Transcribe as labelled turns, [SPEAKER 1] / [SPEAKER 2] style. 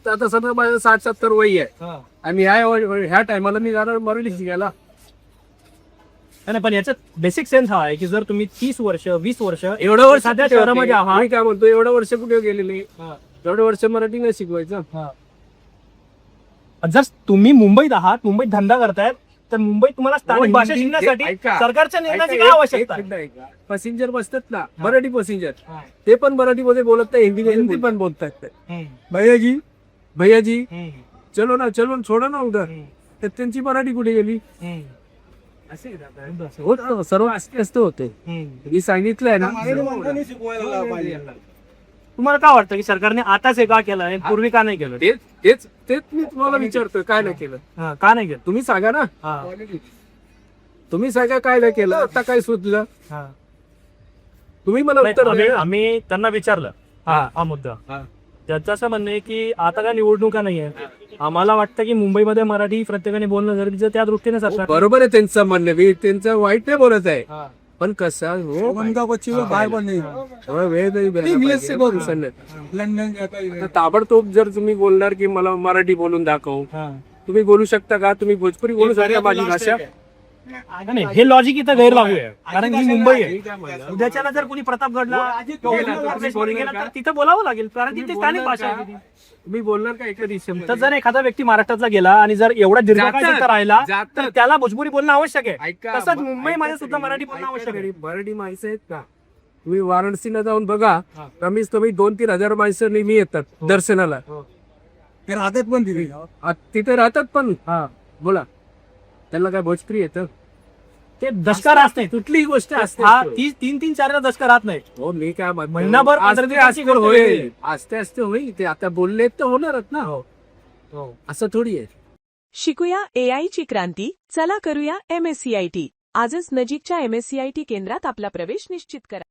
[SPEAKER 1] आता सध्या माझं 60-70 वय आहे आणि ह्या टायमाला मी जाणार मराठी शिकायला.
[SPEAKER 2] नाही, पण याच्यात बेसिक सेन्स हा आहे की जर तुम्ही 30 वर्ष 20 वर्ष
[SPEAKER 1] एवढं वर्ष
[SPEAKER 2] सध्या शहरामध्ये आहात,
[SPEAKER 1] मी काय म्हणतो, एवढं वर्ष कुठे गेलेले, एवढं वर्ष मराठी नाही शिकवायचं.
[SPEAKER 2] जर तुम्ही मुंबईत आहात, मुंबईत धंदा करतायत, तर मुंबईत तुम्हाला स्थानिक भाषा शिकण्यासाठी
[SPEAKER 1] ऐका.
[SPEAKER 2] सरकारच्या निर्णयाची काय आवश्यकता आहे?
[SPEAKER 1] पॅसेंजर बसतात ना मराठी पॅसेंजर, ते पण मराठीमध्ये बोलत नाही, हिंदी पण बोलतात. भैयाजी भैयाजी चलो ना, चलो ना, सोडा ना उधर, तर त्यांची मराठी कुठे गेली? सर्व असते होते. मी सांगितलंय ना.
[SPEAKER 2] तुम्हाला काय वाटतं की सरकारने आताच हे का केलं आणि पूर्वी का नाही केलं?
[SPEAKER 1] तेच मी तुम्हाला विचारतोय, काय नाही केलं?
[SPEAKER 2] का नाही केलं?
[SPEAKER 1] तुम्ही सांगा ना, तुम्ही सांगा काय नाही केलं, आता काय सुचलं? तुम्ही मला उत्तर द्या.
[SPEAKER 2] आम्ही त्यांना विचारलं हा मुद्दा. त्याचं असं म्हणणं आहे की आता काय निवडणुका नाहीये, आम्हाला वाटतं की मुंबईमध्ये मराठी प्रत्येकाने बोलणं गरजेचं, त्या दृष्टीने सरकार.
[SPEAKER 1] बरोबर आहे त्यांचं म्हणणं, मी त्यांचं वाईट नाही बोलत आहे, पण कसं ताबडतोब जर तुम्ही बोलणार की मला मराठी बोलून दाखव, तुम्ही बोलू शकता का? तुम्ही भोजपुरी बोलू शकता माझी भाषा?
[SPEAKER 2] नाही, हे लॉजिक इथं गैरलागू आहे, कारण ही मुंबई आहे. उद्याच्याला जर कोणी प्रतापगडला गेला तर तिथं बोलावं लागेल, कारण तिथे स्थानिक भाषा आहे.
[SPEAKER 1] तुम्ही बोलणार का एका दिवशी?
[SPEAKER 2] तर जर एखादा व्यक्ती महाराष्ट्रातला गेला आणि जर एवढा दीर्घकाळ तिथं राहिला तर त्याला भोजपुरी बोलणं आवश्यक आहे. तसंच मुंबईमध्ये सुद्धा मराठी बोलणं आवश्यक आहे.
[SPEAKER 1] मराठी माणसं आहेत का? तुम्ही वाराणसीला जाऊन बघा, कमीत कमी 2-3 हजार माणसं नेहमी येतात दर्शनाला.
[SPEAKER 2] ते राहतात पण
[SPEAKER 1] तिथे राहतात पण. बोला, त्यांना काय भोजपुरी येतं?
[SPEAKER 2] ते दशका राहत नाही,
[SPEAKER 1] कुठलीही गोष्ट असते.
[SPEAKER 2] 3-4 दशका राहत नाही.
[SPEAKER 1] हो, मी काय
[SPEAKER 2] महिनाभर
[SPEAKER 1] होईल, आस्ते आस्ते होईल. ते आता बोलले तर होणारच ना. असं थोडी आहे.
[SPEAKER 3] शिकूया AI ची क्रांती. चला करूया MSCIT. आजच नजीकच्या MSCIT केंद्रात आपला प्रवेश निश्चित करा.